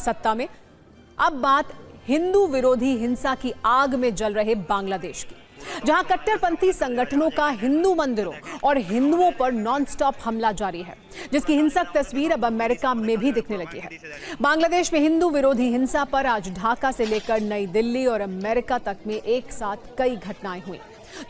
सत्ता में। अब बात हिंदू विरोधी हिंसा की आग में जल रहे बांग्लादेश की, जहां कट्टरपंथी संगठनों का हिंदू मंदिरों और हिंदुओं पर नॉनस्टॉप हमला जारी है, जिसकी हिंसक तस्वीर अब अमेरिका में भी दिखने लगी है। बांग्लादेश में हिंदू विरोधी हिंसा पर आज ढाका से लेकर नई दिल्ली और अमेरिका तक में एक साथ कई घटनाएं हुई,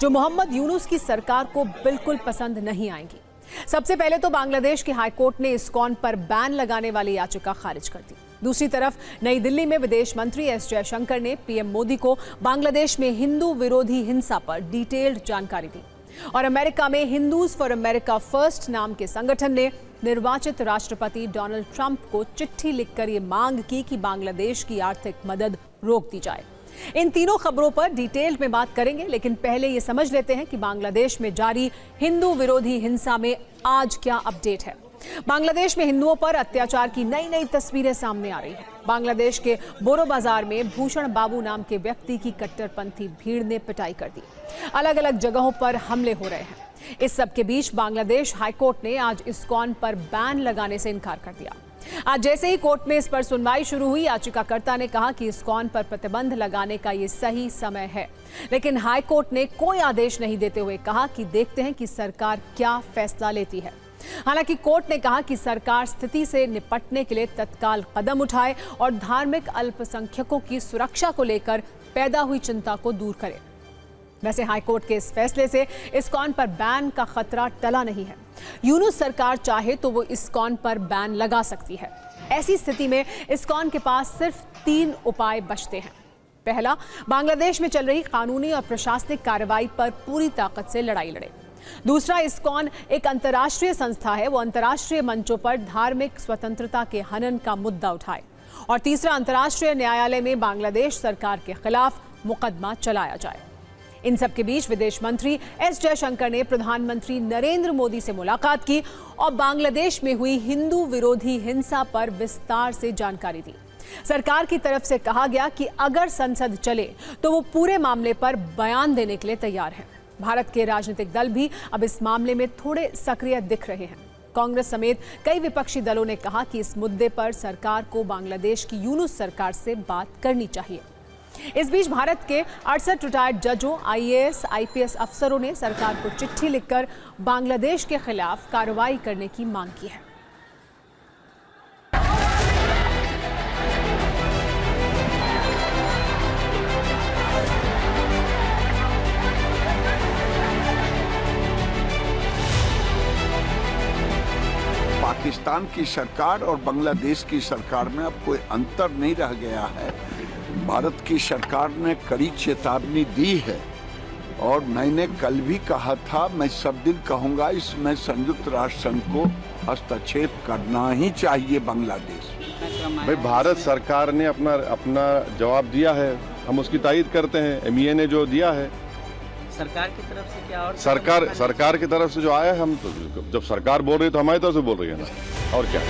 जो मोहम्मद यूनुस की सरकार को बिल्कुल पसंद नहीं आएंगी। सबसे पहले तो बांग्लादेश की हाईकोर्ट ने इस्कॉन पर बैन लगाने वाली याचिका खारिज कर दी। दूसरी तरफ नई दिल्ली में विदेश मंत्री एस जयशंकर ने पीएम मोदी को बांग्लादेश में हिंदू विरोधी हिंसा पर डिटेल्ड जानकारी दी। और अमेरिका में हिंदूज फॉर अमेरिका फर्स्ट नाम के संगठन ने निर्वाचित राष्ट्रपति डोनाल्ड ट्रंप को चिट्ठी लिखकर ये मांग की कि बांग्लादेश की आर्थिक मदद रोक दी जाए। इन तीनों खबरों पर डिटेल में बात करेंगे, लेकिन पहले ये समझ लेते हैं कि बांग्लादेश में जारी हिंदू विरोधी हिंसा में आज क्या अपडेट है। बांग्लादेश में हिंदुओं पर अत्याचार की नई नई तस्वीरें सामने आ रही हैं। बांग्लादेश के बोरो बाजार में भूषण बाबू नाम के व्यक्ति की कट्टरपंथी भीड़ ने पिटाई कर दी। अलग अलग जगहों पर हमले हो रहे हैं। इस सब के बीच बांग्लादेश हाईकोर्ट ने आज इस्कॉन पर बैन लगाने से इनकार कर दिया। आज जैसे ही कोर्ट में इस पर सुनवाई शुरू हुई, याचिकाकर्ता ने कहा कि इस्कॉन पर प्रतिबंध लगाने का ये सही समय है, लेकिन हाईकोर्ट ने कोई आदेश नहीं देते हुए कहा कि देखते हैं कि सरकार क्या फैसला लेती है। हालांकि कोर्ट ने कहा कि सरकार स्थिति से निपटने के लिए तत्काल कदम उठाए और धार्मिक अल्पसंख्यकों की सुरक्षा को लेकर पैदा हुई चिंता को दूर करे। वैसे हाईकोर्ट के इस फैसले से इस्कॉन पर बैन का खतरा टला नहीं है। यूनुस सरकार चाहे तो वो इस्कॉन पर बैन लगा सकती है। ऐसी स्थिति में इस्कॉन के पास सिर्फ 3 उपाय बचते हैं। पहला, बांग्लादेश में चल रही कानूनी और प्रशासनिक कार्रवाई पर पूरी ताकत से लड़ाई लड़े। दूसरा, इस्कॉन एक अंतर्राष्ट्रीय संस्था है, वो अंतर्राष्ट्रीय मंचों पर धार्मिक स्वतंत्रता के हनन का मुद्दा उठाए। और तीसरा, अंतर्राष्ट्रीय न्यायालय में बांग्लादेश सरकार के खिलाफ मुकदमा चलाया जाए। इन सब के बीच विदेश मंत्री एस जयशंकर ने प्रधानमंत्री नरेंद्र मोदी से मुलाकात की और बांग्लादेश में हुई हिंदू विरोधी हिंसा पर विस्तार से जानकारी दी। सरकार की तरफ से कहा गया कि अगर संसद चले तो वो पूरे मामले पर बयान देने के लिए तैयार है। भारत के राजनीतिक दल भी अब इस मामले में थोड़े सक्रिय दिख रहे हैं। कांग्रेस समेत कई विपक्षी दलों ने कहा कि इस मुद्दे पर सरकार को बांग्लादेश की यूनुस सरकार से बात करनी चाहिए। इस बीच भारत के 68 रिटायर्ड जजों, आईएएस, आईपीएस अफसरों ने सरकार को चिट्ठी लिखकर बांग्लादेश के खिलाफ कार्रवाई करने की मांग की है। पाकिस्तान की सरकार और बांग्लादेश की सरकार में अब कोई अंतर नहीं रह गया है। भारत की सरकार ने कड़ी चेतावनी दी है और मैंने कल भी कहा था, मैं सब दिन कहूंगा, इसमें संयुक्त राष्ट्र संघ को हस्तक्षेप करना ही चाहिए बांग्लादेश। भाई, भारत सरकार ने अपना जवाब दिया है, हम उसकी तायीद करते हैं। एमईए ने जो दिया है, सरकार की तरफ से क्या और सरकार की तरफ से जो आया है, हम तो जब सरकार बोल रही है तो हमारी तरफ से बोल रही है ना, और क्या।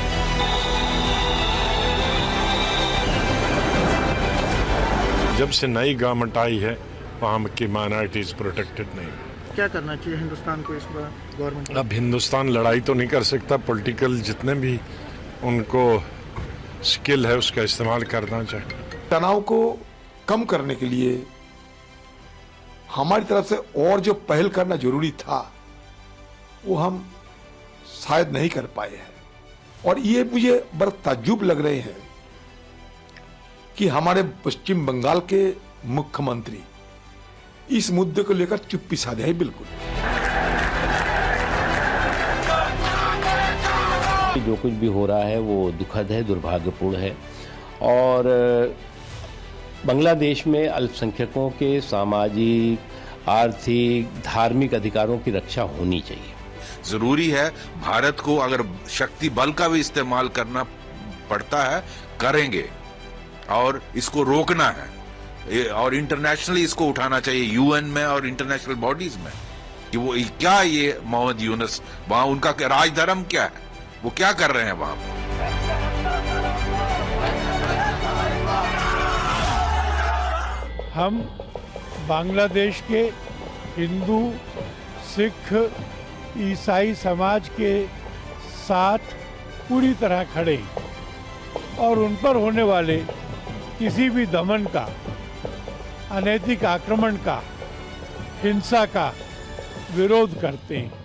जब से नई गवर्नमेंट आई है वहाँ की माइनॉरिटीज प्रोटेक्टेड नहीं। क्या करना चाहिए हिंदुस्तान को इस बार गवर्नमेंट? अब हिंदुस्तान लड़ाई तो नहीं कर सकता, पॉलिटिकल जितने भी उनको स्किल है उसका इस्तेमाल करना चाहिए। तनाव को कम करने के लिए हमारी तरफ से और जो पहल करना जरूरी था वो हम शायद नहीं कर पाए हैं। और ये मुझे बड़ा ताज्जुब लग रहे हैं कि हमारे पश्चिम बंगाल के मुख्यमंत्री इस मुद्दे को लेकर चुप्पी साधे हैं। बिल्कुल जो कुछ भी हो रहा है वो दुखद है, दुर्भाग्यपूर्ण है। और बांग्लादेश में अल्पसंख्यकों के सामाजिक, आर्थिक, धार्मिक अधिकारों की रक्षा होनी चाहिए। जरूरी है, भारत को अगर शक्ति बल का भी इस्तेमाल करना पड़ता है करेंगे और इसको रोकना है और इंटरनेशनली इसको उठाना चाहिए, यूएन में और इंटरनेशनल बॉडीज में, कि वो क्या ये मोहम्मद यूनुस वहां उनका राजधर्म क्या है, वो क्या कर रहे हैं वहां। हम बांग्लादेश के हिंदू, सिख, ईसाई समाज के साथ पूरी तरह खड़े हैं। और उन पर होने वाले किसी भी दमन का, अनैतिक आक्रमण का, हिंसा का विरोध करते हैं।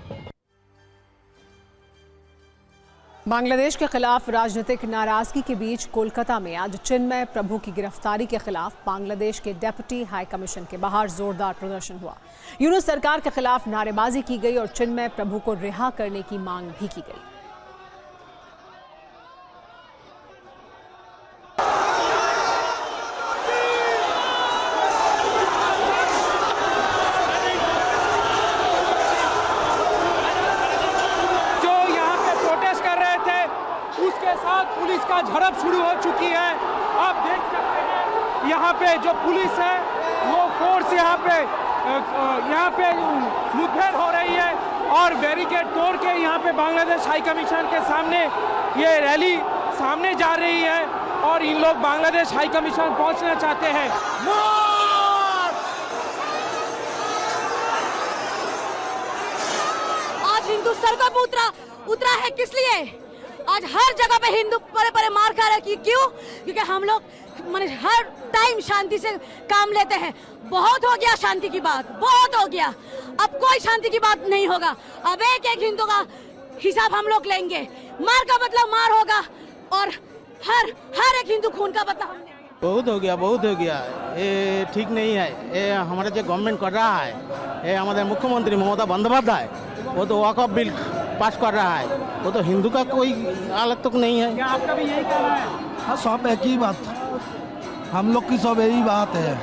बांग्लादेश के खिलाफ राजनीतिक नाराजगी के बीच कोलकाता में आज चिन्मय प्रभु की गिरफ्तारी के खिलाफ बांग्लादेश के डेप्यूटी हाई कमीशन के बाहर जोरदार प्रदर्शन हुआ। यूनुस सरकार के खिलाफ नारेबाजी की गई और चिन्मय प्रभु को रिहा करने की मांग भी की गई। पुलिस का झड़प शुरू हो चुकी है। आप देख सकते हैं यहाँ पे जो पुलिस है वो फोर्स यहाँ पे मुठभेड़ हो रही है और बैरिकेड तोड़ के यहाँ पे बांग्लादेश हाई कमीशन के सामने ये रैली सामने जा रही है और इन लोग बांग्लादेश हाई कमीशन पहुँचना चाहते हैं। आज हिंदू सड़कों पर उतरा है किस लिए? आज हर जगह पे हिंदू परे मार खा रहे। क्यों? क्योंकि हम लोग माने हर टाइम शांति से काम लेते हैं। बहुत हो गया शांति की बात, बहुत हो गया। अब कोई शांति की बात नहीं होगा। अब एक एक हिंदू का हिसाब हम लोग लेंगे। मार का बदला मार होगा और हर एक हिंदू खून का बदला। बहुत हो गया। ये ठीक नहीं है। ये हमारा जो गवर्नमेंट कर रहा है, ये हमारे मुख्यमंत्री ममता बंदोपाध्याय, वो तो वक़्फ़ बिल पास कर रहा है। वो तो हिंदू का कोई अलग तो नहीं है। क्या आपका भी यही कहना है? हाँ, सब एक ही बात, हम लोग की सब यही बात है।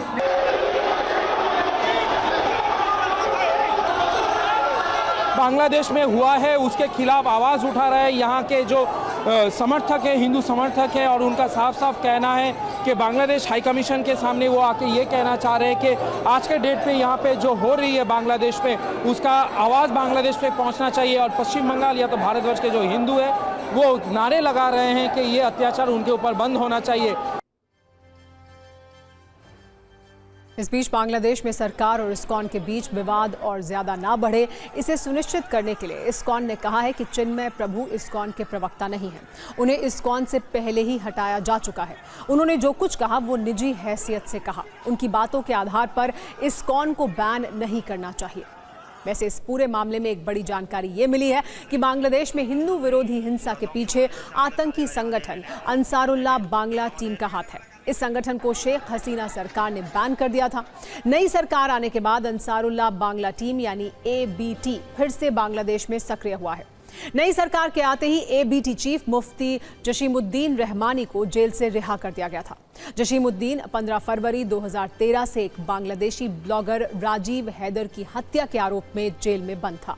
बांग्लादेश में हुआ है उसके खिलाफ आवाज़ उठा रहे हैं यहाँ के जो समर्थक है, हिंदू समर्थक है और उनका साफ साफ कहना है कि बांग्लादेश हाई कमीशन के सामने वो आके ये कहना चाह रहे हैं कि आज के डेट पे यहाँ पे जो हो रही है बांग्लादेश में उसका आवाज़ बांग्लादेश पे पहुँचना चाहिए और पश्चिम बंगाल या तो भारतवर्ष के जो हिंदू है वो नारे लगा रहे हैं कि ये अत्याचार उनके ऊपर बंद होना चाहिए। इस बीच बांग्लादेश में सरकार और इस्कॉन के बीच विवाद और ज्यादा ना बढ़े, इसे सुनिश्चित करने के लिए इस्कॉन ने कहा है कि चिन्मय प्रभु इस्कॉन के प्रवक्ता नहीं हैं। उन्हें इस्कॉन से पहले ही हटाया जा चुका है। उन्होंने जो कुछ कहा वो निजी हैसियत से कहा। उनकी बातों के आधार पर इस्कॉन को बैन नहीं करना चाहिए। वैसे इस पूरे मामले में एक बड़ी जानकारी ये मिली है कि बांग्लादेश में हिंदू विरोधी हिंसा के पीछे आतंकी संगठन अंसारुल्लाह बांग्ला टीम का हाथ है। इस संगठन को शेख हसीना सरकार ने बैन कर दिया था। नई सरकार आने के बाद अंसारुल्लाह बांग्ला टीम यानी ABT फिर से बांग्लादेश में सक्रिय हुआ है। नई सरकार के आते ही ABT चीफ मुफ्ती जशीमुद्दीन रहमानी को जेल से रिहा कर दिया गया था। जशीमुद्दीन 15 फरवरी 2013 से एक बांग्लादेशी ब्लॉगर राजीव हैदर की हत्या के आरोप में जेल में बंद था।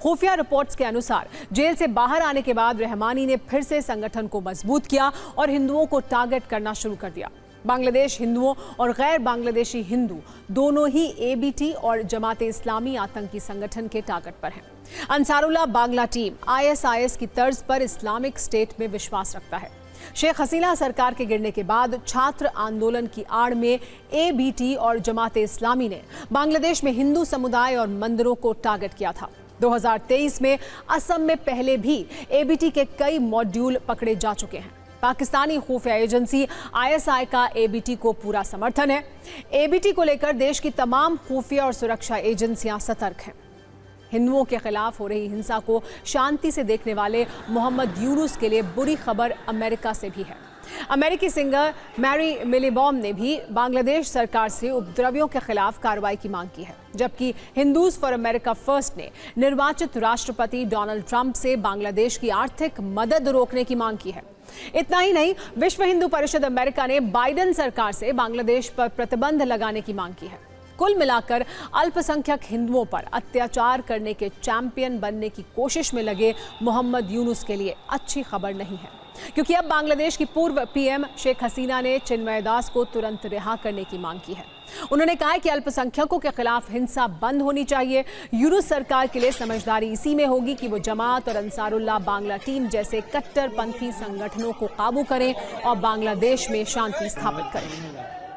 खुफिया रिपोर्ट्स के अनुसार जेल से बाहर आने के बाद रहमानी ने फिर से संगठन को मजबूत किया और हिंदुओं को टारगेट करना शुरू कर दिया। बांग्लादेश हिंदुओं और गैर बांग्लादेशी हिंदू दोनों ही ABT और जमात इस्लामी आतंकी संगठन के टारगेट पर हैं। अंसारुल्लाह बांग्ला टीम ISIS की तर्ज पर इस्लामिक स्टेट में विश्वास रखता है। शेख हसीना सरकार के गिरने के बाद छात्र आंदोलन की आड़ में ABT और जमात इस्लामी ने बांग्लादेश में हिंदू समुदाय और मंदिरों को टारगेट किया था। 2023 में असम में पहले भी ABT के कई मॉड्यूल पकड़े जा चुके हैं। पाकिस्तानी खुफिया एजेंसी ISI का ABT को पूरा समर्थन है। ABT को लेकर देश की तमाम खुफिया और सुरक्षा एजेंसियां सतर्क हैं। हिंदुओं के खिलाफ हो रही हिंसा को शांति से देखने वाले मोहम्मद यूनुस के लिए बुरी खबर अमेरिका से भी है। अमेरिकी सिंगर मैरी मिलीबॉम ने भी बांग्लादेश सरकार से उपद्रवियों के खिलाफ कार्रवाई की मांग की है, जबकि हिंदूज फॉर अमेरिका फर्स्ट ने निर्वाचित राष्ट्रपति डोनाल्ड ट्रंप से बांग्लादेश की आर्थिक मदद रोकने की मांग की है। इतना ही नहीं, विश्व हिंदू परिषद अमेरिका ने बाइडेन सरकार से बांग्लादेश पर प्रतिबंध लगाने की मांग की है। कुल मिलाकर अल्पसंख्यक हिंदुओं पर अत्याचार करने के चैंपियन बनने की कोशिश में लगे मोहम्मद यूनुस के लिए अच्छी खबर नहीं है, क्योंकि अब बांग्लादेश की पूर्व PM शेख हसीना ने चिन्मय दास को तुरंत रिहा करने की मांग की है। उन्होंने कहा है कि अल्पसंख्यकों के खिलाफ हिंसा बंद होनी चाहिए। यूनुस सरकार के लिए समझदारी इसी में होगी कि वो जमात और अंसारुल्लाह बांग्ला टीम जैसे कट्टरपंथी संगठनों को काबू करें और बांग्लादेश में शांति स्थापित करें।